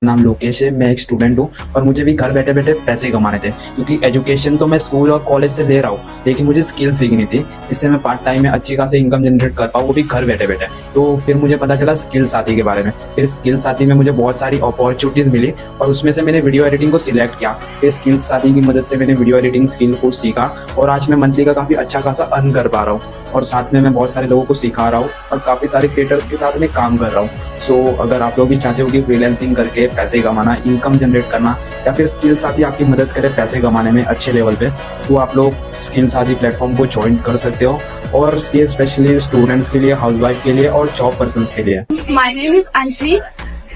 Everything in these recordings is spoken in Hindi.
नाम लोकेश है। मैं एक स्टूडेंट हूँ और मुझे भी घर बैठे बैठे पैसे कमाने थे, क्योंकि एजुकेशन तो मैं स्कूल और कॉलेज से ले रहा हूँ, लेकिन मुझे स्किल सीखनी थी जिससे मैं पार्ट टाइम में अच्छी खासी इनकम जनरेट कर पाऊँ, वो भी घर बैठे बैठे। तो फिर मुझे पता चला स्किल साथी के बारे में। फिर स्किल साथी में मुझे बहुत सारी अपॉर्चुनिटीज मिली और उसमें से मैंने वीडियो एडिटिंग को सिलेक्ट किया। फिर स्किल साथी की मदद से मैंने वीडियो एडिटिंग स्किल को सीखा और आज मैं मंथली का काफी अच्छा खासा अर्न कर पा रहा हूँ, और साथ में मैं बहुत सारे लोगों को सिखा रहा हूँ और काफी सारे क्रिएटर्स के साथ में काम कर रहा हूँ। सो अगर आप लोग भी चाहते हो कि फ्रीलैंसिंग करके पैसे कमाना, इनकम जनरेट करना, या फिर स्किल साथी आपकी मदद करे पैसे कमाने में अच्छे लेवल पे, तो आप लोग स्किल साथी प्लेटफॉर्म को ज्वाइन कर सकते हो। और ये स्पेशली स्टूडेंट्स के लिए, हाउसवाइफ के लिए और जॉब पर्सन के लिए। My name is Anshali.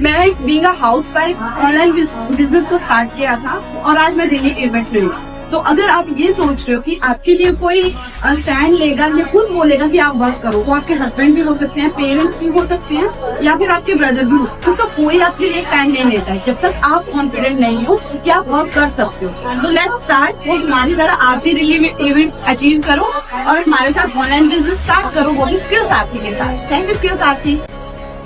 मैं being a house wife online business को स्टार्ट किया था और आज मैं दिल्ली इवेंट में हूँ। तो अगर आप ये सोच रहे हो कि आपके लिए कोई स्टैंड लेगा या खुद बोलेगा कि आप वर्क करो, वो आपके हस्बैंड भी हो सकते हैं, पेरेंट्स भी हो सकते हैं, या फिर आपके ब्रदर भी हो सकते हैं, तो कोई आपके लिए स्टैंड नहीं लेता है जब तक आप कॉन्फिडेंट नहीं हो कि आप वर्क कर सकते हो। तो लेट्स स्टार्ट। वो हमारी तरह आप भी दिल्ली में इवेंट अचीव करो और हमारे साथ ऑनलाइन बिजनेस स्टार्ट करो, वो भी स्किल साथी के साथ। थैंक यू स्किल साथी।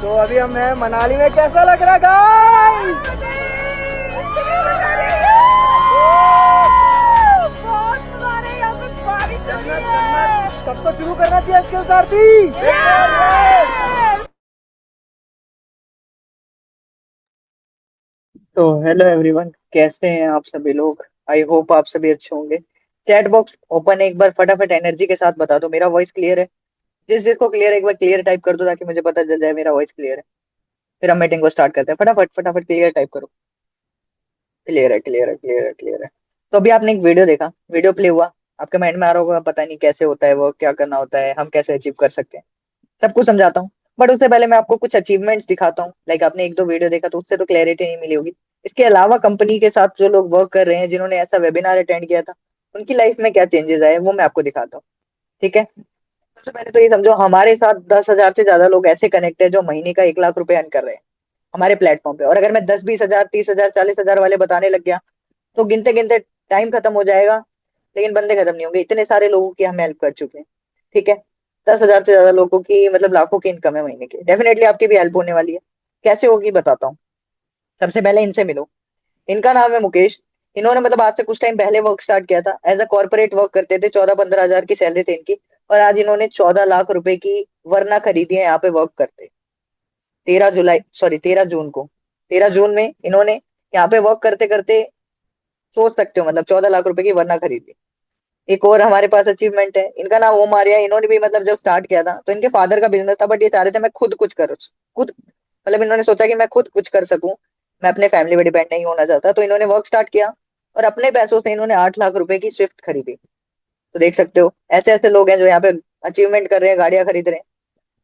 तो अभी हम हैं मनाली में। कैसा लग रहा गाइस? सबको शुरू करना चाहिए स्किल साथी। तो हेलो एवरीवन, कैसे हैं आप सभी लोग? आई होप आप सभी अच्छे होंगे। चैट बॉक्स ओपन है, एक बार फटाफट एनर्जी के साथ बता दो मेरा वॉइस क्लियर है। जिस जिसको क्लियर है एक बार क्लियर टाइप कर दो ताकि मुझे पता चल जाए मेरा वॉइस क्लियर है। फिर हम मीटिंग को स्टार्ट करते हैं। फटाफट फटाफट क्लियर टाइप करो। क्लियर है, क्लियर है, क्लियर है, क्लियर है। तो अभी आपने एक वीडियो देखा, वीडियो प्ले हुआ, आपके माइंड में आ रहा होगा पता नहीं कैसे होता है वो, क्या करना होता है, हम कैसे अचीव कर सकते हैं। सब कुछ समझाता हूँ, बट उससे पहले मैं आपको कुछ अचीवमेंट्स दिखाता हूँ। लाइक आपने एक दो वीडियो देखा तो उससे तो क्लैरिटी नहीं मिली होगी। इसके अलावा कंपनी के साथ जो लोग वर्क कर रहे हैं, जिन्होंने ऐसा वेबिनार अटेंड किया था, उनकी लाइफ में क्या चेंजेस आए वो मैं आपको दिखाता हूँ। ठीक है? सबसे पहले तो ये समझो, हमारे साथ 10,000 से ज्यादा लोग ऐसे कनेक्ट है जो महीने का 1 लाख रुपए अर्न कर रहे हैं हमारे प्लेटफॉर्म पे। और अगर मैं 10-20 हजार, 30 हजार, 40 हजार वाले बताने लग गया तो गिनते गिनते टाइम खत्म हो जाएगा, लेकिन बंदे खत्म नहीं होंगे। इतने सारे लोगों की हम हेल्प कर चुके हैं। ठीक है? 10,000 से ज्यादा लोगों की मतलब लाखों की इनकम है महीने की। डेफिनेटली आपकी भी हेल्प होने वाली है। कैसे होगी बताता हूँ। सबसे पहले इनसे मिलो। इनका नाम है मुकेश। इन्होंने मतलब आज से कुछ टाइम पहले वर्क स्टार्ट किया था। एज अ कॉर्पोरेट वर्क करते थे, 14-15 हजार की सैलरी थी इनकी। और आज इन्होंने 14 लाख रुपए की वरना खरीदी है यहाँ पे वर्क करते। 13 जुलाई, सॉरी 13 जून को, 13 जून में इन्होंने यहाँ पे वर्क करते करते, सोच सकते हो, मतलब 14 लाख रुपए की वरना खरीदी। एक और हमारे पास अचीवमेंट है, इनका नाम ओम आर्या। इन्होंने भी मतलब जब स्टार्ट किया था तो इनके फादर का बिजनेस था, बट ये चाह रहे थे मैं खुद कुछ करूँ। खुद मतलब इन्होंने सोचा कि मैं खुद कुछ कर सकूं, मैं अपने फैमिली पे डिपेंड नहीं होना चाहता, तो इन्होंने वर्क स्टार्ट किया और अपने पैसों से इन्होंने 8 लाख रुपए की स्विफ्ट खरीदी। तो देख सकते हो ऐसे ऐसे लोग हैं जो यहाँ पे अचीवमेंट कर रहे हैं, गाड़ियां खरीद रहे हैं।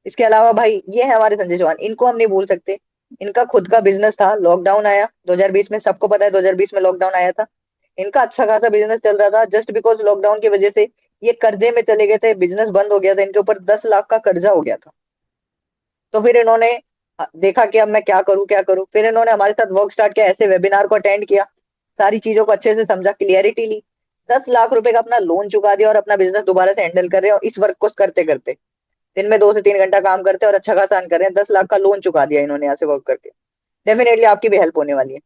इसके अलावा भाई ये है हमारे संजय चौहान, इनको हम नहीं भूल सकते। इनका खुद का बिजनेस था, लॉकडाउन आया 2020 में, सबको पता है 2020 में लॉकडाउन आया था। इनका अच्छा खासा बिजनेस चल रहा था, जस्ट बिकॉज लॉकडाउन की वजह से ये कर्जे में चले गए थे, बिजनेस बंद हो गया था, इनके ऊपर 10 लाख का कर्जा हो गया था। तो फिर इन्होंने देखा कि अब मैं क्या करूं क्या करूं, फिर इन्होंने हमारे साथ वर्क स्टार्ट किया, ऐसे वेबिनार को अटेंड किया, सारी चीजों को अच्छे से समझा, क्लियरिटी ली, 10 लाख रुपए का अपना लोन चुका दिया और अपना बिजनेस दोबारा से हैंडल कर रहे हैं। और इस वर्क को करते करते दिन में 2 से 3 घंटा काम करते हैं और अच्छा खासा earn कर रहे हैं। 10 लाख का लोन चुका दिया इन्होंने यहाँ से वर्क करके। डेफिनेटली आपकी भी हेल्प होने वाली है।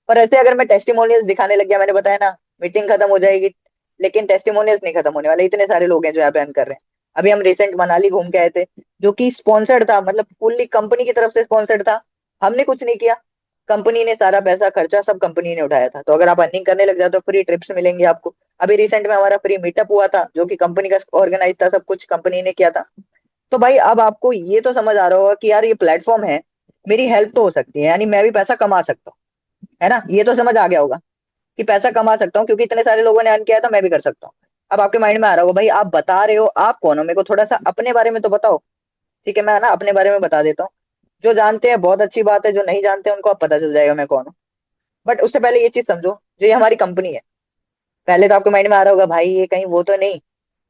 पर ऐसे अगर मैं टेस्टिमोनियल्स दिखाने लग गया, मैंने बताया ना मीटिंग खत्म हो जाएगी, लेकिन टेस्टिमोनियल्स नहीं खत्म होने वाले। इतने सारे लोग हैं जो यहाँ पे अर्न कर रहे हैं। अभी हम रिसेंट मनाली घूम के आए थे, जो कि स्पॉन्सर्ड था, मतलब फुल्ली कंपनी की तरफ से स्पॉन्सर्ड था। हमने कुछ नहीं किया, कंपनी ने सारा पैसा खर्चा सब कंपनी ने उठाया था। तो अगर आप अर्निंग करने लग जाते हो, फ्री ट्रिप्स मिलेंगे आपको। अभी रिसेंट में हमारा फ्री मीटअप हुआ था, जो कि कंपनी का ऑर्गेनाइज था, सब कुछ कंपनी ने किया था। तो भाई अब आपको ये तो समझ आ रहा होगा कि यार ये प्लेटफॉर्म है, मेरी हेल्प तो हो सकती है, यानी मैं भी पैसा कमा सकता हूँ। है ना? ये तो समझ आ गया होगा कि पैसा कमा सकता हूँ, क्योंकि इतने सारे लोगों ने अर्न किया है तो मैं भी कर सकता हूँ। अब आपके माइंड में आ रहा होगा भाई आप बता रहे हो, आप कौन हो, मेरे को थोड़ा सा अपने बारे में तो बताओ। ठीक है, मैं ना अपने बारे में बता देता हूँ। जो जानते हैं बहुत अच्छी बात है, जो नहीं जानते हैं उनको अब पता चल जाएगा मैं कौन हूँ। बट उससे पहले ये चीज समझो, जो ये हमारी कंपनी है, पहले तो आपके माइंड में आ रहा होगा भाई ये कहीं वो तो नहीं,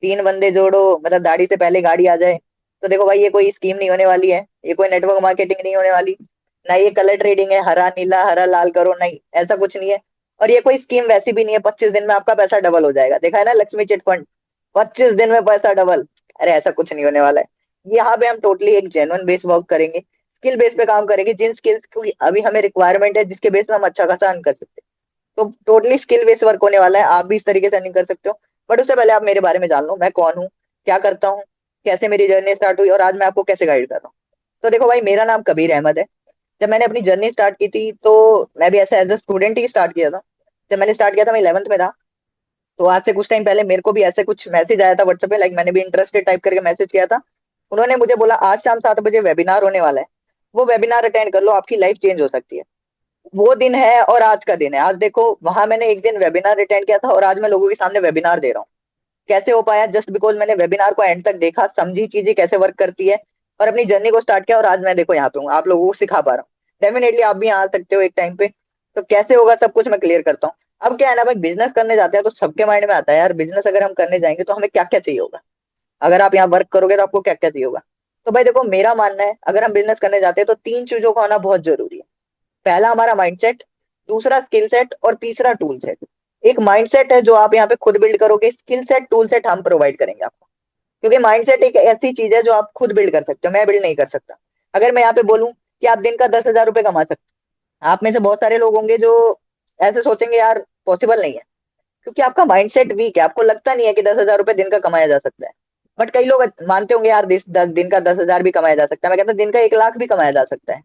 3 बंदे जोड़ो मतलब दाढ़ी से पहले गाड़ी आ जाए। तो देखो भाई, ये कोई स्कीम नहीं होने वाली है, ये कोई नेटवर्क मार्केटिंग नहीं होने वाली, ना ये कलर ट्रेडिंग है, हरा नीला हरा लाल करो, नहीं ऐसा कुछ नहीं है। और ये कोई स्कीम वैसी भी नहीं है 25 दिन में आपका पैसा डबल हो जाएगा। देखा है ना लक्ष्मी चिट फंड, 25 दिन में पैसा डबल। अरे ऐसा कुछ नहीं होने वाला है। यहाँ पे हम टोटली एक जेन्युइन बेस वर्क करेंगे। स्किल बेस पे काम करेंगे, जिन स्किल्स की अभी हमें रिक्वायरमेंट है, जिसके बेस पे हम अच्छा खासा अर्न कर सकते हैं। तो टोटली स्किल बेस्ड वर्क होने वाला है, आप भी इस तरीके से अर्निंग कर सकते हो। बट उससे पहले आप मेरे बारे में जान लो, मैं कौन हूँ, क्या करता हूँ, कैसे मेरी जर्नी स्टार्ट हुई और आज मैं आपको कैसे गाइड कर रहा हूँ। तो देखो भाई, मेरा नाम कबीर अहमद है। जब मैंने अपनी जर्नी स्टार्ट की थी तो मैं भी ऐसा एज अ स्टूडेंट ही स्टार्ट किया था। जब मैंने स्टार्ट किया था मैं 11th में था। तो आज से कुछ टाइम पहले मेरे को भी ऐसे कुछ मैसेज आया था व्हाट्सएप पे, लाइक मैंने भी इंटरेस्टेड टाइप करके मैसेज किया था। उन्होंने मुझे बोला आज शाम 7 बजे वेबिनार होने वाला है, वो वेबिनार अटेंड कर लो, आपकी लाइफ चेंज हो सकती है। वो दिन है और आज का दिन है। आज देखो, वहां मैंने एक दिन वेबिनार अटेंड किया था और आज मैं लोगों के सामने वेबिनार दे रहा हूँ। कैसे हो पाया? जस्ट बिकॉज मैंने वेबिनार को एंड तक देखा, समझी चीजें कैसे वर्क करती है और अपनी जर्नी को स्टार्ट किया, और आज मैं देखो यहाँ पे हूँ, आप लोगों को सिखा पा रहा हूँ। डेफिनेटली आप भी यहाँ आ सकते हो एक टाइम पे। तो कैसे होगा सब कुछ मैं क्लियर करता हूँ। अब क्या है ना भाई, बिजनेस करने जाते हैं तो सबके माइंड में आता है यार, बिजनेस अगर हम करने जाएंगे तो हमें क्या क्या चाहिए होगा, अगर आप यहाँ वर्क करोगे तो आपको क्या क्या चाहिए होगा। तो भाई देखो, मेरा मानना है अगर हम बिजनेस करने जाते हैं तो 3 चीजों का होना बहुत जरूरी है। पहला हमारा माइंडसेट, दूसरा स्किल सेट और तीसरा टूल सेट। एक माइंडसेट है जो आप यहाँ पे खुद बिल्ड करोगे, स्किल सेट टूल सेट हम प्रोवाइड करेंगे आपको। क्योंकि माइंडसेट एक ऐसी चीज है जो आप खुद बिल्ड कर सकते हो, मैं बिल्ड नहीं कर सकता। अगर मैं यहाँ पे बोलूं कि आप दिन का 10,000 रुपये कमा सकते हो, आप में से बहुत सारे लोग होंगे जो ऐसे सोचेंगे यार पॉसिबल नहीं है, क्योंकि आपका माइंडसेट वीक है, आपको लगता नहीं है कि 10,000 रुपये दिन का कमाया जा सकता है। बट कई लोग मानते होंगे यार दिन का 10,000 भी कमाया जा सकता है, मैं कहता हूं दिन का 1 लाख भी कमाया जा सकता है।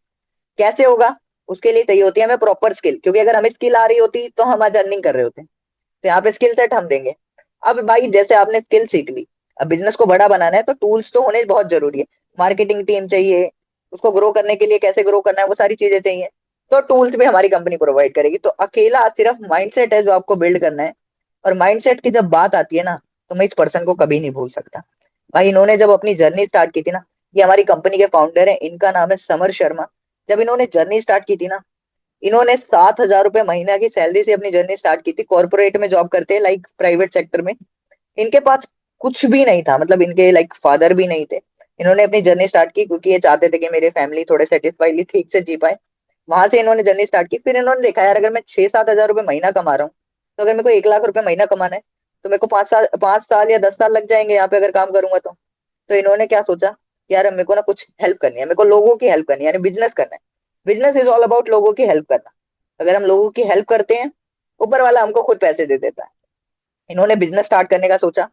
कैसे होगा? उसके लिए चाहिए होती है हमें प्रॉपर स्किल, क्योंकि अगर हमें स्किल आ रही होती तो हम आज अर्निंग कर रहे होते। तो यहाँ पे स्किल सेट हम देंगे। अब भाई जैसे आपने स्किल सीख ली, अब बिजनेस को बड़ा बनाना है तो टूल्स तो होने बहुत जरूरी है। मार्केटिंग टीम चाहिए, उसको ग्रो करने के लिए कैसे ग्रो करना है वो सारी चीजें चाहिए। तो टूल्स भी हमारी कंपनी प्रोवाइड करेगी। तो अकेला सिर्फ माइंडसेट है जो आपको बिल्ड करना है। और माइंडसेट की जब बात आती है ना, तो मैं इस पर्सन को कभी नहीं भूल सकता। भाई इन्होंने जब अपनी जर्नी स्टार्ट की थी ना, ये हमारी कंपनी के फाउंडर है, इनका नाम है समर शर्मा। जब इन्होंने जर्नी स्टार्ट की थी ना, इन्होंने 7,000 रुपये महीना की सैलरी से अपनी जर्नी स्टार्ट की थी। कॉर्पोरेट में जॉब करते हैं, लाइक प्राइवेट सेक्टर में। इनके पास कुछ भी नहीं था, मतलब इनके लाइक फादर भी नहीं थे। इन्होंने अपनी जर्नी स्टार्ट की क्योंकि ये चाहते थे कि मेरे फैमिली थोड़े सेटिस्फाइडली ठीक से जी पाए। वहां से इन्होंने जर्नी स्टार्ट की। फिर इन्होंने देखा यार, अगर मैं 6-7 हजार रुपये महीना कमा रहा हूँ, तो अगर मेरे को 1 लाख रुपए महीना कमाना है तो मेरे को 5 साल या 10 साल लग जाएंगे यहाँ पे अगर काम करूंगा तो इन्होंने क्या सोचा, यार मेरे को ना कुछ हेल्प करनी है, मेरे को लोगों की हेल्प करनी है, यानी बिजनेस करना है। बिजनेस इज ऑल अबाउट लोगों की हेल्प करना। अगर हम लोगों की हेल्प करते हैं, ऊपर वाला हमको खुद पैसे दे देता है। इन्होंने बिजनेस स्टार्ट करने का सोचा।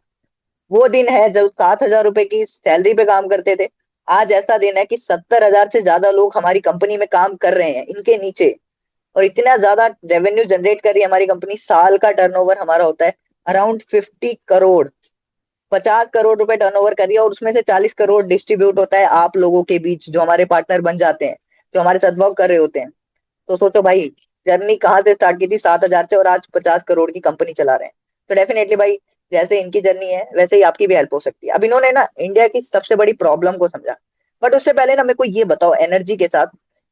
वो दिन है जब 7,000 रुपए की सैलरी पे काम करते थे। आज ऐसा दिन है कि 70,000 से ज्यादा लोग हमारी कंपनी में काम कर रहे हैं इनके नीचे। और इतना ज्यादा रेवेन्यू जनरेट कर रही है हमारी कंपनी। साल का टर्नओवर हमारा होता है अराउंड 50 करोड़। 50 करोड़ रुपए टर्नओवर कर रही है, और उसमें से 40 करोड़ डिस्ट्रीब्यूट होता है आप लोगों के बीच, जो हमारे पार्टनर बन जाते हैं, जो हमारे साथ वर्क कर रहे होते हैं। तो सोचो भाई, जर्नी कहाँ से स्टार्ट की थी 7,000 से, और आज 50 करोड़ की कंपनी चला रहे हैं। तो डेफिनेटली भाई, जैसे इनकी जर्नी है वैसे ही आपकी भी हेल्प हो सकती है। अब इन्होंने ना इंडिया की सबसे बड़ी प्रॉब्लम को समझा। बट उससे पहले ना मेरे को ये बताओ, एनर्जी के साथ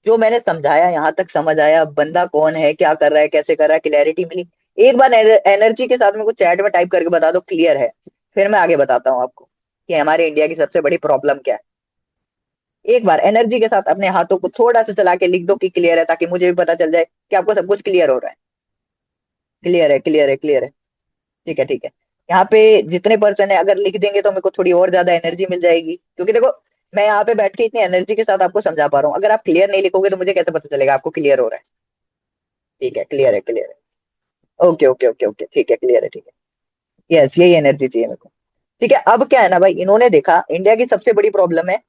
जो मैंने समझाया यहाँ तक समझ आया, बंदा कौन है, क्या कर रहा है, कैसे कर रहा है, क्लैरिटी मिली? एक बार एनर्जी के साथ मेरे को चैट में टाइप करके बता दो क्लियर है, फिर मैं आगे बताता हूँ आपको कि हमारे इंडिया की सबसे बड़ी प्रॉब्लम क्या है। एक बार एनर्जी के साथ अपने हाथों को थोड़ा सा चला के लिख दो कि क्लियर है, ताकि मुझे भी पता चल जाए कि आपको सब कुछ क्लियर हो रहा है। क्लियर है, क्लियर है, क्लियर है। ठीक है, ठीक है। यहाँ पे जितने पर्सन है अगर लिख देंगे तो मेरे को थोड़ी और ज्यादा एनर्जी मिल जाएगी, क्योंकि देखो मैं यहाँ पे बैठ के इतनी एनर्जी के साथ आपको समझा पा रहा हूँ। अगर आप क्लियर नहीं लिखोगे तो मुझे कैसे पता चलेगा आपको क्लियर हो रहा है? ठीक है, क्लियर है, क्लियर है। ओके, ओके, ओके, ओके, ठीक है, क्लियर है, ठीक है। यस, यही एनर्जी चाहिए मेरे को। ठीक है। अब क्या है ना भाई, इन्होंने देखा इंडिया की सबसे बड़ी प्रॉब्लम है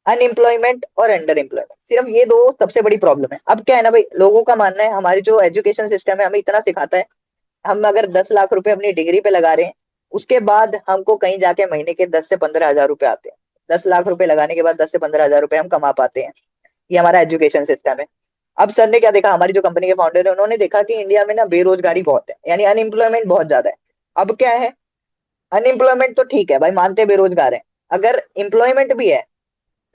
अनएम्प्लॉयमेंट और अंडर एम्प्लॉयमेंट। सिर्फ ये दो सबसे बड़ी प्रॉब्लम है। अब क्या है ना भाई, लोगों का मानना है हमारी जो एजुकेशन सिस्टम है हमें इतना सिखाता है, हम अगर 10 लाख रुपए अपनी डिग्री पे लगा रहे हैं, उसके बाद हमको कहीं जाके महीने के 10 से 15 हजार रुपए आते हैं। 10 लाख रुपए लगाने के बाद 10 से 15 हजार रुपए हम कमा पाते हैं। ये हमारा एजुकेशन सिस्टम है। अब सर ने क्या देखा, हमारी जो कंपनी के फाउंडर है उन्होंने देखा कि इंडिया में ना बेरोजगारी बहुत है, यानी अनएम्प्लॉयमेंट बहुत ज्यादा है। अब क्या है, अनएम्प्लॉयमेंट तो ठीक है भाई, मानते हैं बेरोजगार है। अगर एम्प्लॉयमेंट भी है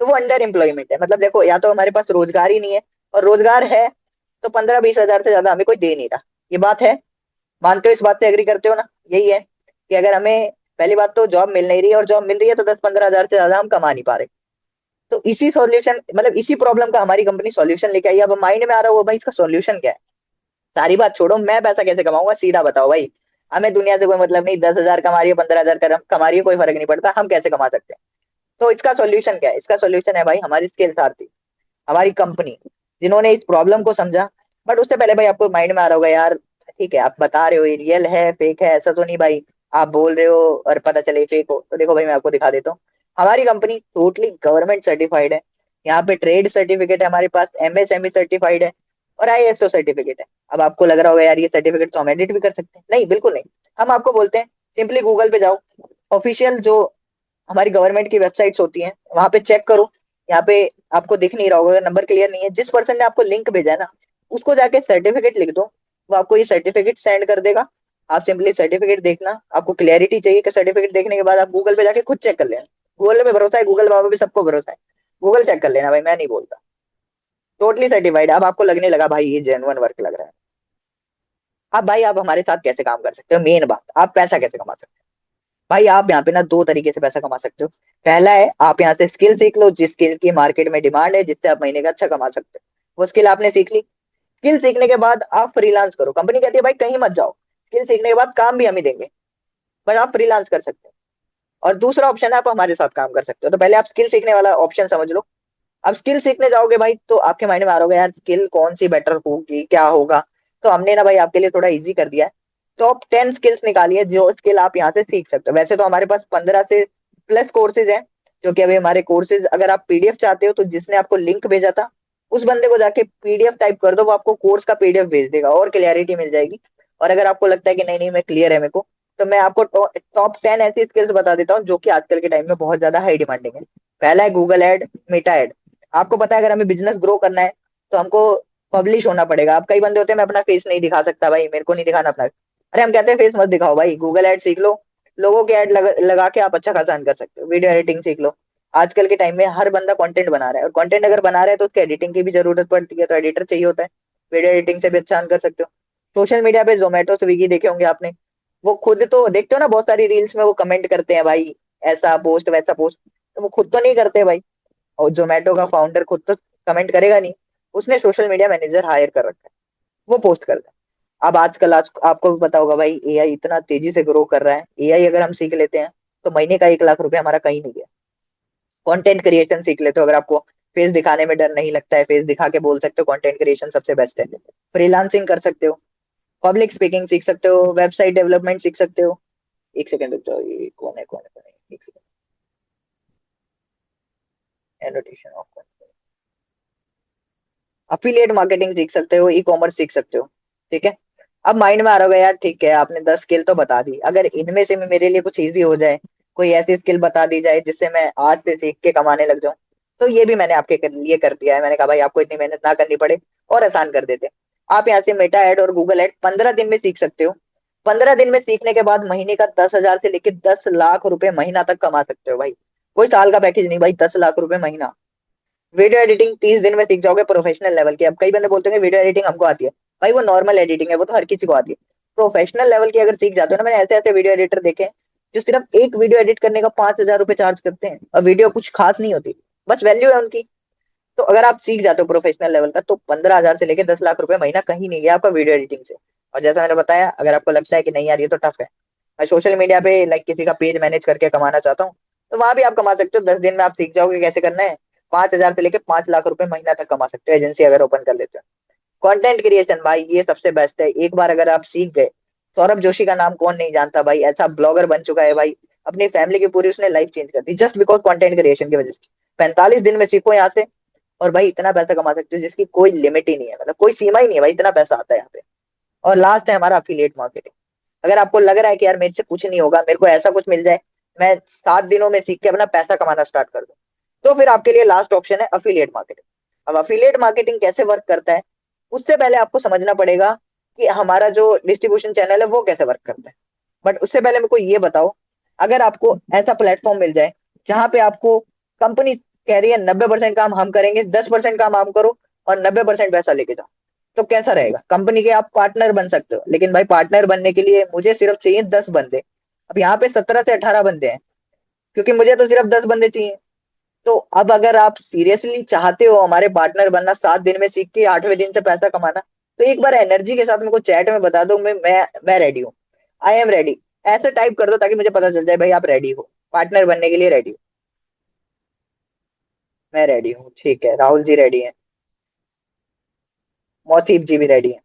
तो वो अंडर एम्प्लॉयमेंट है। मतलब देखो, या तो हमारे पास रोजगार ही नहीं है, और रोजगार है तो 15-20 हजार से ज्यादा हमें कोई दे नहीं रहा। ये बात है, मानते हो? इस बात से एग्री करते हो ना? यही है कि अगर हमें पहली बात तो जॉब मिल नहीं रही है, और जॉब मिल रही है तो 10-15 हजार से ज्यादा हम कमा नहीं पा रहे। तो इसी सॉल्यूशन, मतलब इसी प्रॉब्लम का हमारी कंपनी सॉल्यूशन लेके आई। अब माइंड में आ रहा होगा भाई इसका सॉल्यूशन क्या है। सारी बात छोड़ो, मैं पैसा कैसे कमाऊंगा सीधा बताओ भाई। हमें दुनिया से कोई मतलब नहीं, 10,000 कमा रही है, 15,000 कमा रही है, कोई फर्क नहीं पड़ता, हम कैसे कमा सकते हैं। तो इसका सॉल्यूशन क्या है? इसका सॉल्यूशन है भाई हमारी स्किल्स आरती। हमारी कंपनी, जिन्होंने इस प्रॉब्लम को समझा। बट उससे पहले भाई आपको माइंड में आ रहा होगा यार, ठीक है आप बता रहे हो ये रियल है फेक है, ऐसा तो नहीं भाई, आप बोल रहे हो और पता चले फेक हो। तो देखो भाई मैं आपको दिखा देता हूँ, हमारी कंपनी टोटली गवर्नमेंट सर्टिफाइड है। यहाँ पे ट्रेड सर्टिफिकेट है हमारे पास, एमएसएमई सर्टिफाइड है, और आईएसओ सर्टिफिकेट है। अब आपको लग रहा होगा यार ये सर्टिफिकेट तो हम एडिट भी कर सकते हैं। नहीं, बिल्कुल नहीं। हम आपको बोलते हैं सिंपली गूगल पे जाओ, ऑफिशियल जो हमारी गवर्नमेंट की वेबसाइट्स होती हैं वहां पे चेक करो। यहाँ पे आपको दिख नहीं रहा होगा, नंबर क्लियर नहीं है, जिस पर्सन ने आपको लिंक भेजा है ना, उसको जाके सर्टिफिकेट लिख दो, वो आपको ये सर्टिफिकेट सेंड कर देगा। आप सिंपली सर्टिफिकेट देखना, आपको क्लैरिटी चाहिए कि सर्टिफिकेट देखने के बाद आप गूगल पे जाके खुद चेक कर लेना। गूगल पे भरोसा है, गूगल बाबा भी सबको भरोसा है, गूगल चेक कर लेना भाई, मैं नहीं बोलता। Totally certified. अब आपको लगने लगा भाई ये जेन्युइन वर्क लग रहा है। अब भाई आप हमारे साथ कैसे काम कर सकते हो, मेन बात, आप पैसा कैसे कमा सकते हो। भाई आप यहाँ पे ना दो तरीके से पैसा कमा सकते हो। पहला है आप यहाँ से स्किल सीख लो, जिस स्किल की मार्केट में डिमांड है, जिससे आप महीने का अच्छा कमा सकते हो। वो स्किल आपने सीख ली, स्किल सीखने के बाद आप फ्रीलांस करो। कंपनी कहती है भाई कहीं मत जाओ, स्किल सीखने के बाद काम भी हम ही देंगे, पर आप फ्रीलांस कर सकते हो। और दूसरा ऑप्शन है आप हमारे साथ काम कर सकते हो। तो पहले आप स्किल सीखने वाला ऑप्शन समझ लो। अब स्किल सीखने जाओगे भाई तो आपके माइंड में आ रहा होगा यार स्किल कौन सी बेटर होगी, क्या होगा। तो हमने ना भाई आपके लिए थोड़ा इजी कर दिया है। टॉप 10 स्किल्स निकाली है जो स्किल आप यहाँ से सीख सकते हो। वैसे तो हमारे पास 15 से प्लस कोर्सेज हैं, जो कि अभी हमारे कोर्सेज, अगर आप पीडीएफ चाहते हो तो जिसने आपको लिंक भेजा था उस बंदे को जाके पीडीएफ टाइप कर दो, वो आपको कोर्स का पीडीएफ भेज देगा और क्लियरिटी मिल जाएगी। और अगर आपको लगता है कि नहीं नहीं मैं क्लियर है मेरे को, तो मैं आपको टॉप 10 ऐसी स्किल्स बता देता हूँ जो कि आजकल के टाइम में बहुत ज्यादा हाई डिमांडिंग है। पहला है गूगल एड, मेटा एड। आपको पता है अगर हमें बिजनेस ग्रो करना है तो हमको पब्लिश होना पड़ेगा। अब कई बंदे होते हैं मैं अपना फेस नहीं दिखा सकता भाई, मेरे को नहीं दिखाना अपना। अरे हम कहते हैं फेस मत दिखाओ भाई, गूगल एड सीख लो, लोगों के ऐड लगा के आप अच्छा खासा earn कर सकते हो। वीडियो एडिटिंग सीख लो, आजकल के टाइम में हर बंदा कंटेंट बना रहा है, और कंटेंट अगर बना रहा है तो उसके एडिटिंग की भी जरूरत पड़ती है, तो एडिटर चाहिए होता है। वीडियो एडिटिंग से भी अच्छा earn कर सकते हो। सोशल मीडिया पे जोमेटो स्विगी देखे होंगे आपने, वो खुद तो देखते हो ना बहुत सारी रील्स में वो कमेंट करते हैं भाई ऐसा पोस्ट वैसा पोस्ट, तो वो खुद तो नहीं करते भाई। और जोमेटो का फाउंडर खुद तो कमेंट करेगा नहीं, उसने सोशल मीडिया मैनेजर हायर कर रखा है, वो पोस्ट करता है। अब आजकल आपको भी पता होगा भाई एआई इतना तेजी से ग्रो कर रहा है। एआई अगर हम सीख लेते हैं तो महीने का 1 लाख रुपए हमारा कहीं नहीं गया। कंटेंट क्रिएशन सीख लेते हो, अगर आपको फेस दिखाने में डर नहीं लगता है, फेस दिखा के बोल सकते हो, कंटेंट क्रिएशन सबसे बेस्ट है। फ्रीलांसिंग कर सकते हो, पब्लिक स्पीकिंग सीख सकते हो, वेबसाइट डेवलपमेंट सीख सकते हो। एक सेकंड रुक जाओ, ये कौन है, एक second, annotation of. Affiliate marketing सीख सकते हो, ई कॉमर्स सीख सकते हो। ठीक है। अब माइंड में आ रहा होगा यार ठीक है आपने 10 स्किल तो बता दी, अगर इनमें से मेरे लिए कुछ इजी हो जाए, कोई ऐसी स्किल बता दी जाए जिससे मैं आज से सीख के कमाने लग जाऊं, तो ये भी मैंने आपके लिए कर दिया है। मैंने कहा भाई आपको इतनी मेहनत ना करनी पड़े और आसान कर देते। आप यहाँ से मेटा एड और गूगल एड 15 दिन में सीख सकते हो। 15 दिन में सीखने के बाद महीने का 10,000 से लेकर 10 लाख रुपए महीना तक कमा सकते हो भाई। कोई साल का पैकेज नहीं भाई, 10 लाख रुपए महीना। वीडियो एडिटिंग 30 दिन में सीख जाओगे प्रोफेशनल लेवल की। अब कई बंदे बोलते हैं वीडियो एडिटिंग हमको आती है, भाई वो नॉर्मल एडिटिंग है, वो तो हर किसी को आती है। प्रोफेशनल लेवल की अगर सीख जाते हो ना, मैंने ऐसे ऐसे वीडियो एडिटर देखे हैं जो सिर्फ एक वीडियो एडिट करने का 5,000 रुपए चार्ज करते हैं, और वीडियो कुछ खास नहीं होती, बस वैल्यू है उनकी। तो अगर आप सीख जाते हो प्रोफेशनल लेवल का तो 15,000 से लेकर 10 लाख रुपए महीना कहीं नहीं गया आपका वीडियो एडिटिंग से। और जैसा मैंने बताया, अगर आपको लगता है कि नहीं यार ये तो टफ है, मैं सोशल मीडिया पे लाइक किसी का पेज मैनेज करके कमाना चाहता हूँ, तो वहां भी आप कमा सकते हो। 10 दिन में आप सीख जाओगे कैसे करना है। 5,000 से लेकर 5 लाख रुपए महीना तक कमा सकते हो एजेंसी अगर ओपन कर लेते हो। कंटेंट क्रिएशन भाई ये सबसे बेस्ट है, एक बार अगर आप सीख गए। सौरभ जोशी का नाम कौन नहीं जानता भाई, ऐसा ब्लॉगर बन चुका है भाई, अपनी फैमिली की पूरी उसने लाइफ चेंज कर दी जस्ट बिकॉज कंटेंट क्रिएशन की वजह से। 45 दिन में सीखो यहाँ से, और भाई इतना पैसा कमा सकते हो जिसकी कोई लिमिट ही नहीं है, मतलब कोई सीमा ही नहीं है भाई, इतना पैसा आता है यहाँ पे। और लास्ट है हमारा अफिलिएट मार्केटिंग। अगर आपको लग रहा है कि यार मेरे से कुछ नहीं होगा, मेरे को ऐसा कुछ मिल जाए, मैं 7 दिनों में सीख के अपना पैसा कमाना स्टार्ट कर दूं, तो फिर आपके लिए लास्ट ऑप्शन है अफिलिएट मार्केटिंग। अब अफिलिएट मार्केटिंग कैसे वर्क करता है, उससे पहले आपको समझना पड़ेगा कि हमारा जो डिस्ट्रीब्यूशन चैनल है वो कैसे वर्क करता है। बट उससे पहले मेरे को ये बताओ, अगर आपको ऐसा प्लेटफॉर्म मिल जाए जहां पे आपको कंपनी कह रही है 90% काम हम करेंगे, 10% काम आप करो और 90% पैसा लेके जाओ, तो कैसा रहेगा। कंपनी के आप पार्टनर बन सकते हो, लेकिन भाई पार्टनर बनने के लिए मुझे सिर्फ चाहिए 10 बंदे। अब यहाँ पे 17 से 18 बंदे हैं, क्योंकि मुझे तो सिर्फ 10 बंदे चाहिए। तो अब अगर आप सीरियसली चाहते हो हमारे पार्टनर बनना, 7 दिन में सीख के 8वें दिन से पैसा कमाना, तो एक बार एनर्जी के साथ मेरे को चैट में बता दो, मैं रेडी हूँ, आई एम रेडी, ऐसे टाइप कर दो ताकि मुझे पता चल जाए भाई आप रेडी हो, पार्टनर बनने के लिए रेडी हो। मैं रेडी हूँ, ठीक है, राहुल जी रेडी है, मौसीफ जी भी रेडी है।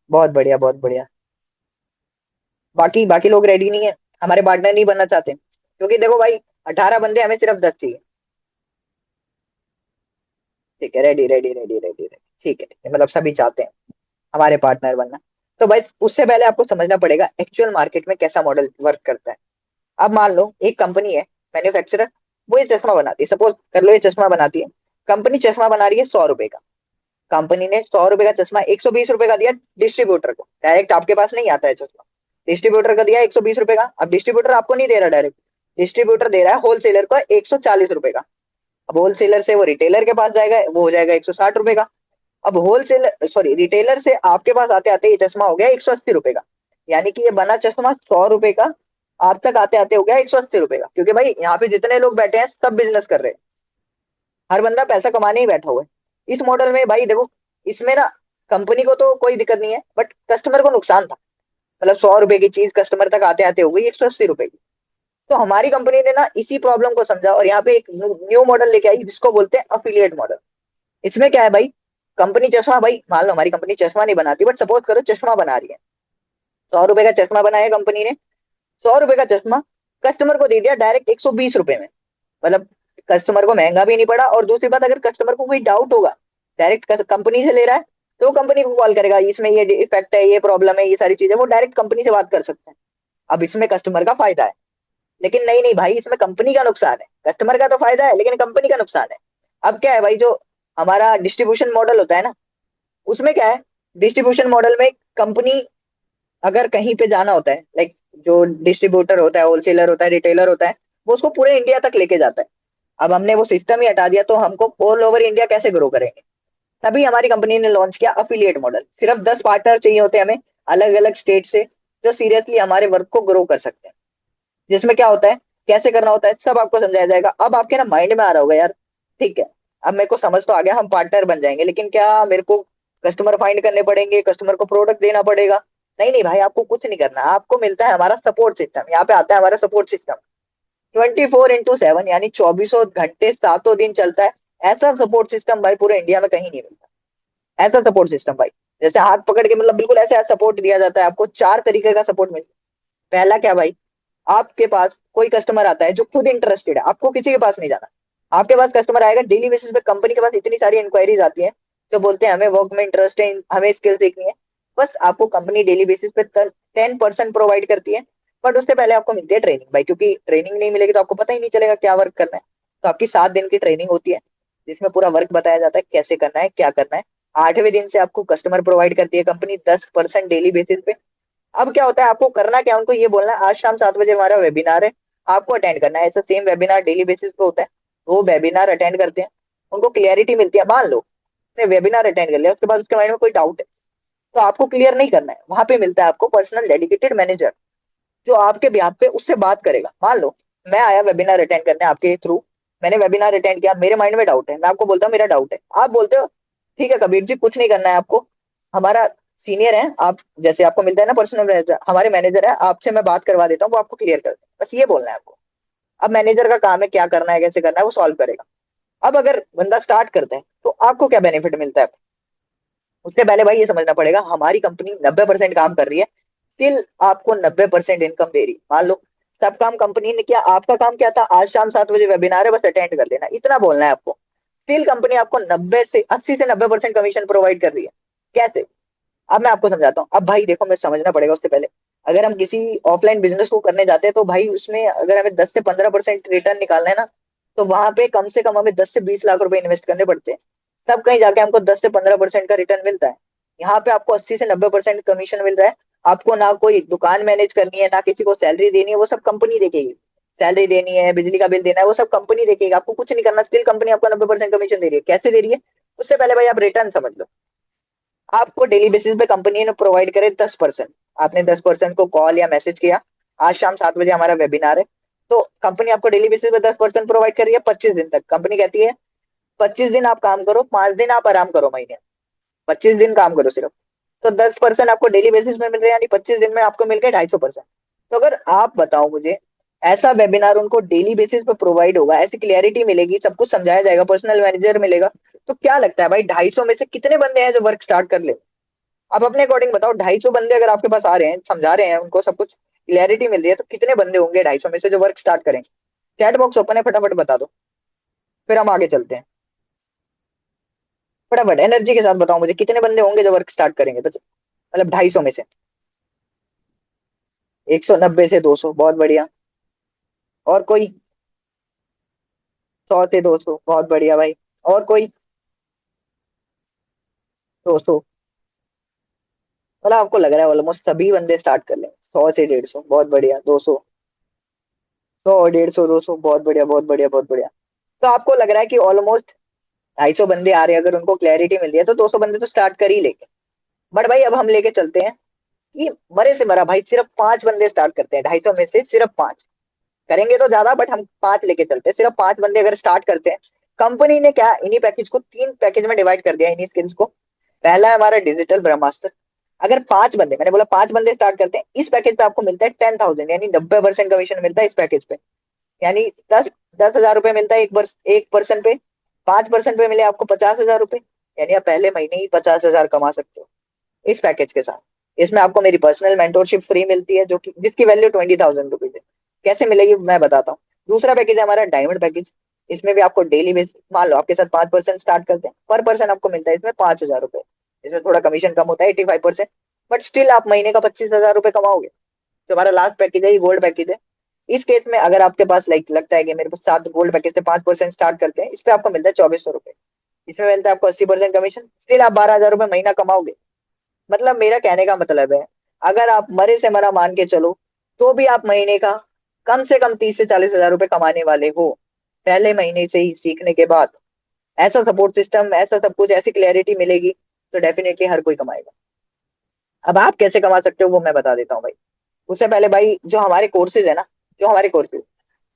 बहुत बढ़िया, बहुत बढ़िया। बाकी बाकी लोग रेडी नहीं है, हमारे पार्टनर नहीं बनना चाहते, क्योंकि देखो भाई, 18 बंदे, हमें सिर्फ 10 चाहिए। ठीक है, ready ready ready ready ready, ठीक है, ठीक है, मतलब सभी चाहते हैं हमारे पार्टनर बनना। तो भाई उससे पहले आपको समझना पड़ेगा एक्चुअल मार्केट में कैसा मॉडल वर्क करता है। अब मान लो एक कंपनी है, मैन्युफैक्चरर, वो ये चश्मा बनाती है, सपोज कर लो ये चश्मा बनाती है। कंपनी चश्मा बना रही है 100 रुपए का। कंपनी ने 100 रुपए का चश्मा 120 रुपए का दिया डिस्ट्रीब्यूटर को, डायरेक्ट आपके पास नहीं आता है चश्मा। डिस्ट्रीब्यूटर का दिया 120 रुपए का, अब डिस्ट्रीब्यूटर आपको नहीं दे रहा डायरेक्ट, डिस्ट्रीब्यूटर दे रहा है होलसेलर को 140 रुपए का। अब होलसेलर से वो रिटेलर के पास जाएगा, वो हो जाएगा 160 रुपए का। अब होलसेलर, सॉरी, रिटेलर से आपके पास आते आते ये चश्मा हो गया 180 रुपए का। यानी कि ये बना चश्मा 100 रुपए का, आप तक आते आते हो गया 180 रुपए का, क्योंकि भाई यहाँ पे जितने लोग बैठे हैं सब बिजनेस कर रहे हैं, हर बंदा पैसा कमाने ही बैठा हुआ है। इस मॉडल में भाई देखो, इसमें ना कंपनी को तो कोई दिक्कत नहीं है, बट कस्टमर को नुकसान था। मतलब 100 रुपए की चीज कस्टमर तक आते आते हो गई 180 रुपए की। तो हमारी कंपनी ने ना इसी प्रॉब्लम को समझा और यहाँ पे एक न्यू मॉडल लेके आई, जिसको बोलते हैं अफिलिएट मॉडल। इसमें क्या है भाई, कंपनी चश्मा, भाई मान लो हमारी कंपनी चश्मा नहीं बनाती, बट सपोज करो चश्मा बना रही है। 100 रुपए का चश्मा बनाया कंपनी ने, 100 रुपए का चश्मा कस्टमर को दे दिया डायरेक्ट 120 रुपए में। मतलब कस्टमर को महंगा भी नहीं पड़ा, और दूसरी बात, अगर कस्टमर को कोई डाउट होगा, डायरेक्ट कंपनी से ले रहा है, तो कंपनी को कॉल करेगा, इसमें ये इफेक्ट है, ये प्रॉब्लम है, ये सारी चीजें वो डायरेक्ट कंपनी से बात कर सकते हैं। अब इसमें कस्टमर का फायदा है। लेकिन नहीं नहीं भाई, इसमें कंपनी का नुकसान है। कस्टमर का तो फायदा है, लेकिन कंपनी का नुकसान है। अब क्या है भाई, जो हमारा डिस्ट्रीब्यूशन मॉडल होता है ना, उसमें क्या है, डिस्ट्रीब्यूशन मॉडल में कंपनी अगर कहीं पे जाना होता है, लाइक जो डिस्ट्रीब्यूटर होता है, होलसेलर होता है, रिटेलर होता है, वो उसको पूरे इंडिया तक लेके जाता है। अब हमने वो सिस्टम ही हटा दिया, तो हमको ऑल ओवर इंडिया कैसे ग्रो करेंगे। तभी हमारी कंपनी ने लॉन्च किया अफिलिएट मॉडल। सिर्फ 10 पार्टनर चाहिए होते हैं हमें, अलग अलग स्टेट से, जो सीरियसली हमारे वर्क को ग्रो कर सकते हैं। जिसमें क्या होता है, कैसे करना होता है, सब आपको समझाया जाएगा। अब आपके ना माइंड में आ रहा होगा यार, ठीक है, अब मेरे को समझ तो आ गया, हम पार्टनर बन जाएंगे, लेकिन क्या मेरे को कस्टमर फाइंड करने पड़ेंगे, कस्टमर को प्रोडक्ट देना पड़ेगा। नहीं नहीं भाई, आपको कुछ नहीं करना, आपको मिलता है हमारा सपोर्ट सिस्टम। यहाँ पे आता है हमारा सपोर्ट सिस्टम, 24x7, यानी 24 घंटे 7 दिन चलता है। ऐसा सपोर्ट सिस्टम भाई पूरे इंडिया में कहीं नहीं मिलता। ऐसा सपोर्ट सिस्टम भाई, जैसे हाथ पकड़ के, मतलब बिल्कुल ऐसे सपोर्ट दिया जाता है आपको। 4 तरीके का सपोर्ट मिलता है। पहला क्या भाई, आपके पास कोई कस्टमर आता है जो खुद इंटरेस्टेड है, आपको किसी के पास नहीं जाना। आपके पास कस्टमर आएगा डेली बेसिस पे, कंपनी के पास इतनी सारी इंक्वायरीज आती है, तो बोलते हैं हमें वर्क में इंटरेस्ट है, हमें स्किल सीखनी है। बस आपको कंपनी डेली बेसिस पे 10% प्रोवाइड करती है, बट उससे पहले आपको मिलती है ट्रेनिंग भाई, क्योंकि ट्रेनिंग नहीं मिलेगी तो आपको पता ही नहीं चलेगा क्या वर्क करना है। तो आपकी 7 दिन की ट्रेनिंग होती है, जिसमें पूरा वर्क बताया जाता है, कैसे करना है, क्या करना है। 8वें दिन से आपको कस्टमर प्रोवाइड करती है कंपनी 10% डेली बेसिस पे। अब क्या होता है, आपको करना क्या है, उनको ये बोलना है आज शाम 7 बजे हमारा वेबिनार है, आपको अटेंड करना है। ऐसा सेम वेबिनार डेली बेसिस पे होता है, वो वेबिनार अटेंड करते हैं, उनको क्लियरिटी मिलती है। मान लो उसने वेबिनार अटेंड कर लिया, उसके बाद उसके माइंड में कोई डाउट है, तो आपको क्लियर नहीं करना है, वहां पे मिलता है आपको पर्सनल डेडिकेटेड मैनेजर, जो आपके बिहाफ पे उससे बात करेगा। मान लो मैं आया वेबिनार अटेंड करने आपके थ्रू, मैंने वेबिनार अटेंड किया, मेरे माइंड में डाउट है, मैं आपको बोलता हूँ मेरा डाउट है, आप बोलते हो ठीक है कबीर जी, कुछ नहीं करना है आपको, हमारा सीनियर है, आप जैसे आपको मिलता है ना पर्सनल मैनेजर, हमारे मैनेजर है, आपसे मैं बात करवा देता हूँ, वो आपको क्लियर कर दे, बस ये बोलना है आपको। अब मैनेजर का काम है क्या करना है, कैसे करना है, वो सॉल्व करेगा। अब अगर बंदा स्टार्ट करता है, तो आपको क्या बेनिफिट मिलता है। उससे पहले भाई ये समझना पड़ेगा, हमारी कंपनी 90% काम कर रही है, स्टिल आपको 90% इनकम दे रही है। मान लो सब काम कंपनी ने किया, आपका काम क्या था, आज शाम 7 बजे वेबिनार है, बस अटेंड कर लेना, इतना बोलना है आपको। स्टिल कंपनी आपको 80 से 90% कमीशन प्रोवाइड कर रही है। कैसे, अब मैं आपको समझाता हूँ। अब भाई देखो, मैं समझना पड़ेगा उससे पहले, अगर हम किसी ऑफलाइन बिजनेस को करने जाते हैं, तो भाई उसमें अगर हमें 10 से 15% रिटर्न निकालना है ना, तो वहां पे कम से कम हमें 10 से 20 लाख रुपए इन्वेस्ट करने पड़ते हैं, तब कहीं जाके हमको 10 से 15% का रिटर्न मिलता है। यहाँ पे आपको 80 से 90% कमीशन मिल रहा है। आपको ना कोई दुकान मैनेज करनी है, ना किसी को सैलरी देनी है, वो सब कंपनी देखेगी। सैलरी देनी है, बिजली का बिल देना है, वो सब कंपनी देखेगी, आपको कुछ नहीं करना, स्टिल कंपनी आपको 90% कमीशन दे रही है। कैसे दे रही है, उससे पहले भाई आप रिटर्न समझ लो। आपको डेली बेसिस पे कंपनी ने प्रोवाइड करे 10%, आपने 10% को कॉल या मैसेज किया, आज शाम 7 बजे हमारा वेबिनार है, तो कंपनी आपको डेली बेसिस पे 10% प्रोवाइड कर रही है 25 दिन तक। कंपनी कहती है 25 दिन आप काम करो, 5 दिन आप आराम करो महीने, 25 दिन काम करो सिर्फ, तो 10% आपको डेली बेसिस में मिल रहे हैं, यानी 25 दिन में आपको मिल गए 250%। तो अगर आप बताओ मुझे, ऐसा वेबिनार उनको डेली बेसिस पे प्रोवाइड होगा, ऐसी क्लियरिटी मिलेगी, सब कुछ समझाया जाएगा, पर्सनल मैनेजर मिलेगा। तो क्या लगता है भाई 250 में से कितने बंदे हैं जो वर्क स्टार्ट कर ले? आप अपने अकॉर्डिंग बताओ, 250 बंदे अगर आपके पास आ रहे हैं, समझा रहे हैं, उनको सब कुछ क्लियरिटी मिल रही है, तो कितने बंदे होंगे 250 में से जो वर्क स्टार्ट करें? चैट बॉक्स ओपन है, फटाफट बता दो, फिर हम आगे चलते हैं। फटाफट एनर्जी के साथ बताओ मुझे, कितने बंदे होंगे जो वर्क स्टार्ट करेंगे, तो मतलब 250 में से? 190 से 200, बहुत बढ़िया। और कोई? 100 से 200, बहुत बढ़िया भाई। और कोई? 200? मतलब आपको लग रहा है ऑलमोस्ट सभी बंदे स्टार्ट कर लें? 100 से 150, बहुत बढ़िया। 200? 100, 150, 200, बहुत बढ़िया, बहुत बढ़िया, बहुत बढ़िया। तो आपको लग रहा है कि ऑलमोस्ट 250 बंदे आ रहे हैं, अगर उनको क्लैरिटी मिल रही है तो 200 बंदे तो स्टार्ट कर ही लेंगे। बट भाई अब हम लेके चलते हैं कि मरे से मरा भाई सिर्फ 5 बंदे स्टार्ट करते हैं, 250 में से सिर्फ 5। करेंगे तो ज्यादा, बट हम 5 लेके चलते हैं, सिर्फ 5 बंदे अगर स्टार्ट करते हैं। कंपनी ने क्या इन्हीं पैकेज को 3 पैकेज में डिवाइड कर दिया, इन्हीं स्किल्स को। पहला है हमारा डिजिटल ब्रह्मास्त्र। अगर 5 बंदे, मैंने बोला 5 बंदे स्टार्ट करते हैं, इस पैकेज पे आपको मिलता है 10,000, यानी 90% कमीशन मिलता है इस पैकेज पे। यानी 10,000 रुपए मिलता है एक पर्सन पे। 5% पे मिले आपको 50,000 रुपए, यानी आप पहले महीने ही 50,000 कमा सकते हो इस पैकेज के साथ। इसमें आपको मेरी पर्सनल मेंटोरशिप फ्री मिलती है, जो कि जिसकी वैल्यू 20,000 रुपीज है। कैसे मिलेगी मैं बताता हूँ। दूसरा पैकेज है हमारा डायमंड पैकेज। इसमें भी आपको डेली बेस, मान लो आपके साथ 5% स्टार्ट करते हैं, पर पर्सन आपको मिलता है इसमें 5,000 रुपए। इसमें थोड़ा कमीशन कम होता है, 85%, बट स्टिल आप महीने का 25,000 रुपए कमाओगे। जो हमारा लास्ट पैकेज है ये गोल्ड पैकेज है। इस केस में अगर आपके पास लाइक लगता है कि मेरे पास 7 गोल्ड पैकेज से 5% स्टार्ट करते हैं, इस पे आपको मिलता है 2,400 रुपए। इसमें मिलता है आपको 80% कमीशन, स्टिल आप 12,000 रुपए महीना कमाओगे। मतलब मेरा कहने का मतलब है, अगर आप मरे से मरा मान के चलो, तो भी आप महीने का कम से कम 30 से 40 हजार रुपए कमाने वाले हो, पहले महीने से ही सीखने के बाद। ऐसा सपोर्ट सिस्टम, ऐसा सब कुछ, ऐसी क्लैरिटी मिलेगी, तो डेफिनेटली हर कोई कमाएगा। अब आप कैसे कमा सकते हो वो मैं बता देता हूँ भाई। उससे पहले भाई, जो हमारे कोर्सेज है ना, जो हमारे कोर्सेज,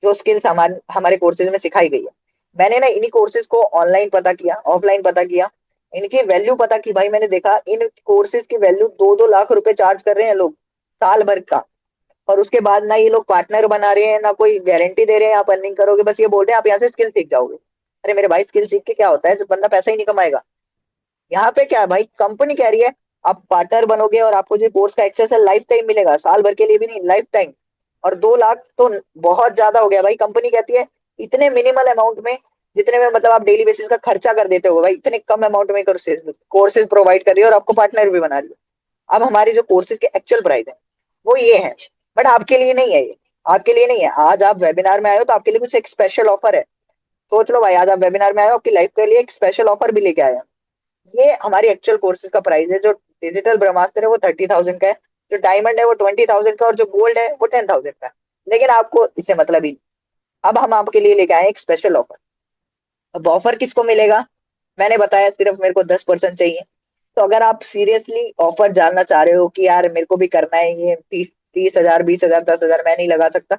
जो स्किल्स हमारे हमारे कोर्सेज में सिखाई गई है, मैंने ना इन्हीं कोर्सेज को ऑनलाइन पता किया, ऑफलाइन पता किया, इनकी वैल्यू पता की भाई। मैंने देखा इन कोर्सेज की वैल्यू 2-2 लाख रुपए चार्ज कर रहे हैं लोग साल भर का। और उसके बाद ना ये लोग पार्टनर बना रहे हैं, ना कोई गारंटी दे रहे हैं आप अर्निंग करोगे, बस ये बोल रहे हैं आप यहाँ से स्किल सीख जाओगे। अरे मेरे भाई, स्किल सीख के क्या होता है जब बंदा पैसा ही नहीं कमाएगा? यहाँ पे क्या है भाई, कंपनी कह रही है आप पार्टनर बनोगे और आपको जो कोर्स का एक्सेस है लाइफ टाइम मिलेगा, साल भर के लिए भी नहीं, लाइफ टाइम। और 2 लाख तो बहुत ज्यादा हो गया भाई। कंपनी कहती है इतने मिनिमल अमाउंट में, जितने में मतलब आप डेली बेसिस का खर्चा कर देते हो भाई, इतने कम अमाउंट में कोर्सेज प्रोवाइड कर रही है और आपको पार्टनर भी बना रही है। अब हमारी जो कोर्सेज के एक्चुअल प्राइस है वो ये है, बट आपके लिए नहीं है ये। आपके लिए नहीं है। आज आप वेबिनार में आए हो तो आपके लिए कुछ एक स्पेशल ऑफर है। सोच लो भाई, आज आप वेबिनार में आए हो, आपकी लाइफ के लिए एक स्पेशल ऑफर भी लेके आए हैं। ये हमारी एक्चुअल कोर्सेज का प्राइस है। जो डिजिटल ब्रह्मास्त्र है वो 30,000 का है, जो डायमंड है वो 20,000 का, और जो गोल्ड है वो 10,000 का है। लेकिन आपको इससे मतलब ही नहीं। अब हम आपके लिए लेके आए हैं एक स्पेशल ऑफर। अब ऑफर किसको मिलेगा? मैंने बताया सिर्फ मेरे को 10% चाहिए। तो अगर आप सीरियसली ऑफर जानना चाह रहे हो कि यार मेरे को भी करना है ये, 30,000, 20,000, 10,000 मैं नहीं लगा सकता,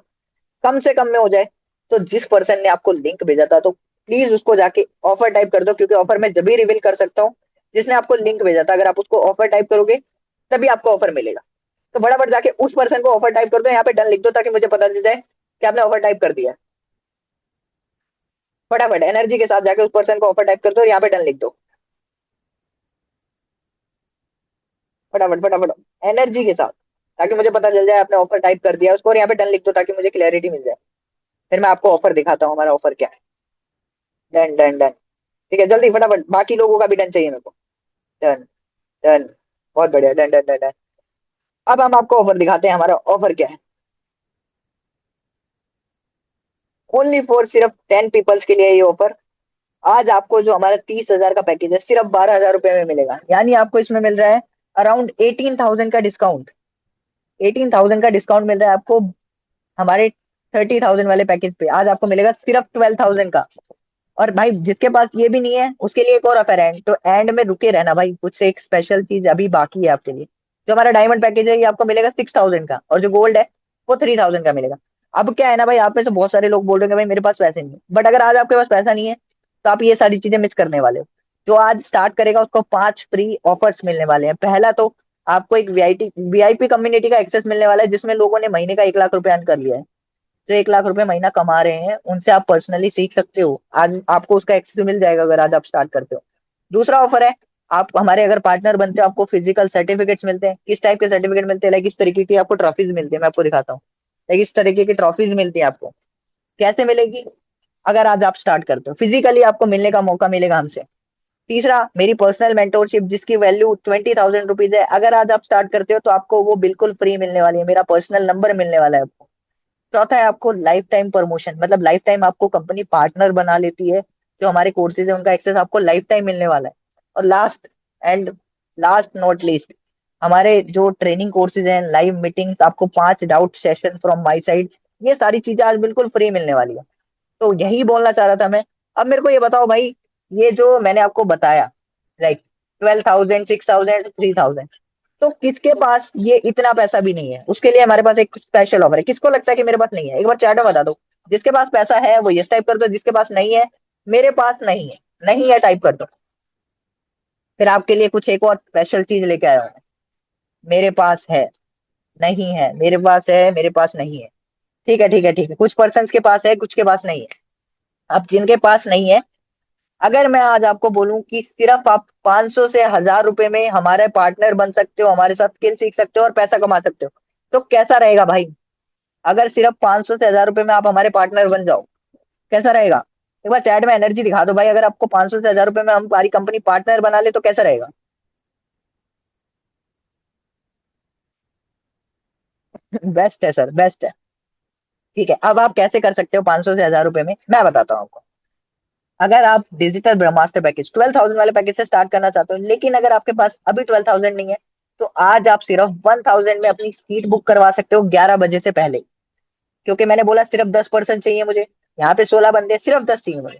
कम से कम में हो जाए, तो जिस पर्सन ने आपको लिंक भेजा था, तो प्लीज उसको जाके ऑफर टाइप कर दो, क्योंकि ऑफर मैं जब ही रिवील कर सकता हूँ जिसने आपको लिंक भेजा था। अगर आप उसको ऑफर टाइप करोगे तभी आपको ऑफर मिलेगा। तो फटाफट जाके उस पर्सन को ऑफर टाइप कर दो, यहाँ पे डन लिख दो, ताकि मुझे पता चल जाए कि आपने ऑफर टाइप कर दिया है। फटाफट एनर्जी के साथ जाके उस पर्सन को ऑफर टाइप कर दो और यहाँ पे डन लिख दो। फटाफट फटाफट एनर्जी के साथ, ताकि मुझे पता चल जाए आपने ऑफर टाइप कर दिया है उसको, और यहाँ पे डन लिख दो ताकि मुझे क्लैरिटी मिल जाए। फिर मैं आपको ऑफर दिखाता हूँ हमारा ऑफर क्या है। Done done done. ठीक है, जल्दी फटाफट, बाकी लोगों का भी डन चाहिए मेरे को। डन डन, बहुत बढ़िया, डन डन डन डन। अब हम आपको ऑफर दिखाते हैं, हमारा ऑफर क्या है। ओनली फॉर सिर्फ 10 पीपल्स के लिए ये ऑफर। आज आपको जो हमारा 30,000 का पैकेज है सिर्फ 12,000 रुपए में मिलेगा, यानी आपको इसमें मिल रहा है अराउंड 18,000 का डिस्काउंट। 18,000 का डिस्काउंट मिल रहा है आपको हमारे 30,000 वाले पैकेज पे। आज आपको मिलेगा सिर्फ 12,000 का। और भाई जिसके पास ये भी नहीं है उसके लिए एक और ऑफर है, तो एंड में रुके रहना भाई, कुछ एक स्पेशल चीज अभी बाकी है आपके लिए। जो हमारा डायमंड पैकेज है ये आपको मिलेगा 6,000 का, और जो गोल्ड है वो 3,000 का मिलेगा। अब क्या है ना भाई, आप में से बहुत सारे लोग बोल रहे हैं भाई मेरे पास पैसे नहीं है, बट अगर आज आपके पास पैसा नहीं है तो आप ये सारी चीजें मिस करने वाले हो। जो आज स्टार्ट करेगा उसको 5 फ्री ऑफर्स मिलने वाले हैं। पहला तो आपको एक वीआईपी वीआईपी कम्युनिटी का एक्सेस मिलने वाला है, जिसमें लोगों ने महीने का 1 लाख रुपए अर्न कर लिया है। जो 1 लाख रुपए महीना कमा रहे हैं उनसे आप पर्सनली सीख सकते हो। आज आपको उसका एक्सेस मिल जाएगा अगर आज आप स्टार्ट करते हो। दूसरा ऑफर है, आप हमारे अगर पार्टनर बनते हो आपको फिजिकल सर्टिफिकेट्स मिलते हैं। किस टाइप के सर्टिफिकेट मिलते हैं, लाइक इस तरीके की आपको ट्रॉफीज मिलती है, मैं आपको दिखाता हूँ। लाइक इस तरीके की ट्रॉफीज मिलती है आपको। कैसे मिलेगी, अगर आज आप स्टार्ट करते हो फिजिकली आपको मिलने का मौका मिलेगा हमसे। तीसरा, मेरी पर्सनल मेंटोरशिप जिसकी वैल्यू 20,000 रुपीज है, अगर आज आप स्टार्ट करते हो तो आपको वो बिल्कुल फ्री मिलने वाली है, मेरा पर्सनल नंबर मिलने वाला है आपको। चौथा है आपको लाइफ टाइम प्रमोशन, मतलब लाइफ टाइम आपको कंपनी पार्टनर बना लेती है। जो हमारे कोर्सेज है उनका एक्सेस आपको लाइफ टाइम मिलने वाला है। और एंड लास्ट नॉट लीस्ट, हमारे जो ट्रेनिंग कोर्सेज हैं, लाइव मीटिंग्स, आपको 5 doubt session from my side, ये सारी चीजें आज बिल्कुल फ्री मिलने वाली है। तो यही बोलना चाह रहा था मैं। अब मेरे को ये बताओ भाई, ये जो मैंने आपको बताया, लाइक 12,000, 6,000, 3,000, तो किसके पास ये इतना पैसा भी नहीं है, उसके लिए हमारे पास एक स्पेशल ऑफर है। किसको लगता है कि मेरे पास नहीं है, एक बार चैट में बता दो। जिसके पास पैसा है वो यस टाइप कर दो, जिसके पास नहीं है मेरे पास नहीं है, नहीं है टाइप कर दो। फिर आपके लिए कुछ एक और स्पेशल चीज लेके आया हूं। मेरे पास है, नहीं है, मेरे पास है, मेरे पास नहीं है। ठीक है, ठीक है, ठीक है, कुछ पर्सन के पास है, कुछ के पास नहीं है। अब जिनके पास नहीं है, अगर मैं आज आपको बोलूं कि सिर्फ आप 500 से 1,000 रुपए में हमारे पार्टनर बन सकते हो, हमारे साथ स्किल सीख सकते हो और पैसा कमा सकते हो, तो कैसा रहेगा भाई? अगर सिर्फ 500 से 1,000 रुपए में आप हमारे पार्टनर बन जाओ, कैसा रहेगा? एक बार चैट में एनर्जी दिखा दो भाई, अगर आपको 500 से 1,000 रुपए में हमारी कंपनी पार्टनर बना ले तो कैसा रहेगा? बेस्ट है सर, बेस्ट है। ठीक है, अब आप कैसे कर सकते हो 500 से 1,000 रुपए में, मैं बताता हूँ आपको। अगर आप डिजिटल ब्रह्मास्त्र पैकेज 12,000 वाले पैकेज से स्टार्ट करना चाहते हो, लेकिन अगर आपके पास अभी 12,000 नहीं है, तो आज आप सिर्फ 1,000 में अपनी सीट बुक करवा सकते हो 11 बजे से पहले। क्योंकि मैंने बोला सिर्फ 10% चाहिए मुझे, यहाँ पे 16 बंदे हैं, सिर्फ 10 चाहिए मुझे।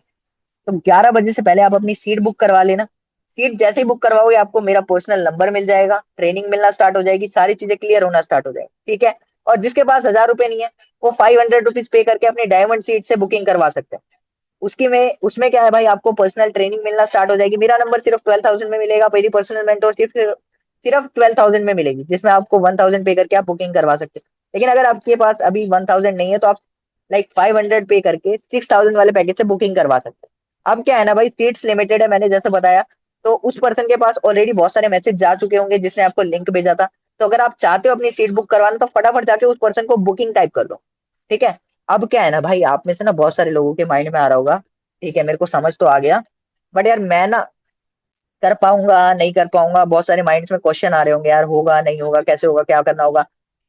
तो 11 बजे से पहले आप अपनी सीट बुक करवा लेना। सीट जैसे ही बुक करवाओगे आपको मेरा पर्सनल नंबर मिल जाएगा, ट्रेनिंग मिलना स्टार्ट हो जाएगी, सारी चीजें क्लियर होना स्टार्ट हो जाएगी, ठीक है। और जिसके पास 1,000 रुपए नहीं है, वो 500 रुपीज पे करके अपनी डायमंड सीट से बुकिंग करवा सकते हैं। उसकी में उसमें क्या है भाई, आपको पर्सनल ट्रेनिंग मिलना स्टार्ट हो जाएगी। मेरा नंबर सिर्फ 12,000 में मिलेगा, मेरी पर्सनल मेंटोरशिप सिर्फ 12,000 में मिलेगी, जिसमें आपको 1,000 पे करके आप बुकिंग करवा सकते हैं। लेकिन अगर आपके पास अभी 1,000 नहीं है, तो आप लाइक 500 पे करके 6,000 वाले पैकेज से बुकिंग करवा सकते हैं। अब क्या है ना भाई, सीट्स लिमिटेड है, मैंने जैसे बताया। तो उस पर्सन के पास ऑलरेडी बहुत सारे मैसेज जा चुके होंगे जिसने आपको लिंक भेजा था। तो अगर आप चाहते हो अपनी सीट बुक करवाना, तो फटाफट जाके उस पर्सन को बुकिंग टाइप कर दो, ठीक है। अब क्या है ना भाई, आप में से ना बहुत सारे लोगों के माइंड में आ रहा होगा, ठीक है, मेरे को समझ तो आ गया, बट यार मैं ना कर पाऊंगा नहीं कर पाऊंगा, बहुत सारे माइंड्स में क्वेश्चन आ रहे होंगे, यार होगा नहीं होगा, कैसे होगा, क्या करना होगा।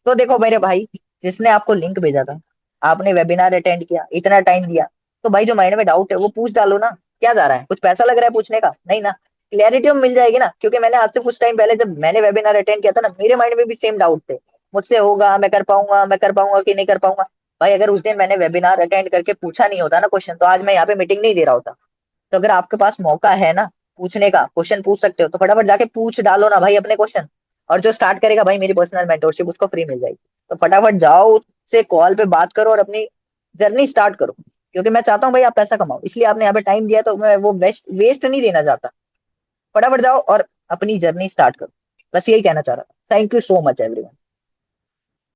तो देखो मेरे भाई, जिसने आपको लिंक भेजा था, आपने वेबिनार अटेंड किया, इतना टाइम दिया, तो भाई जो माइंड में डाउट है वो पूछ डालो ना। क्या जा रहा है, कुछ पैसा लग रहा है पूछने का? नहीं ना, क्लैरिटी मिल जाएगी ना। क्योंकि मैंने आज से कुछ टाइम पहले जब मैंने वेबिनार अटेंड किया था ना, मेरे माइंड में भी सेम डाउट थे। मुझसे होगा, मैं कर पाऊंगा कि नहीं कर पाऊंगा। भाई अगर उस दिन मैंने वेबिनार अटेंड करके पूछा नहीं होता ना क्वेश्चन, तो आज मैं यहाँ पे मीटिंग नहीं दे रहा होता। तो अगर आपके पास मौका है ना पूछने का, क्वेश्चन पूछ सकते हो, तो फटाफट जाके पूछ डालो ना भाई अपने क्वेश्चन। और जो स्टार्ट करेगा भाई मेरी पर्सनल मेंटोरशिप, उसको फ्री मिल जाएगी। तो फटाफट जाओ उससे कॉल पे बात करो और अपनी जर्नी स्टार्ट करो। क्योंकि मैं चाहता हूँ भाई आप पैसा कमाओ, इसलिए आपने यहाँ पे टाइम दिया, तो मैं वो वेस्ट नहीं देना चाहता। फटाफट जाओ और अपनी जर्नी स्टार्ट करो। बस यही कहना चाह रहा था। Thank you so much everyone.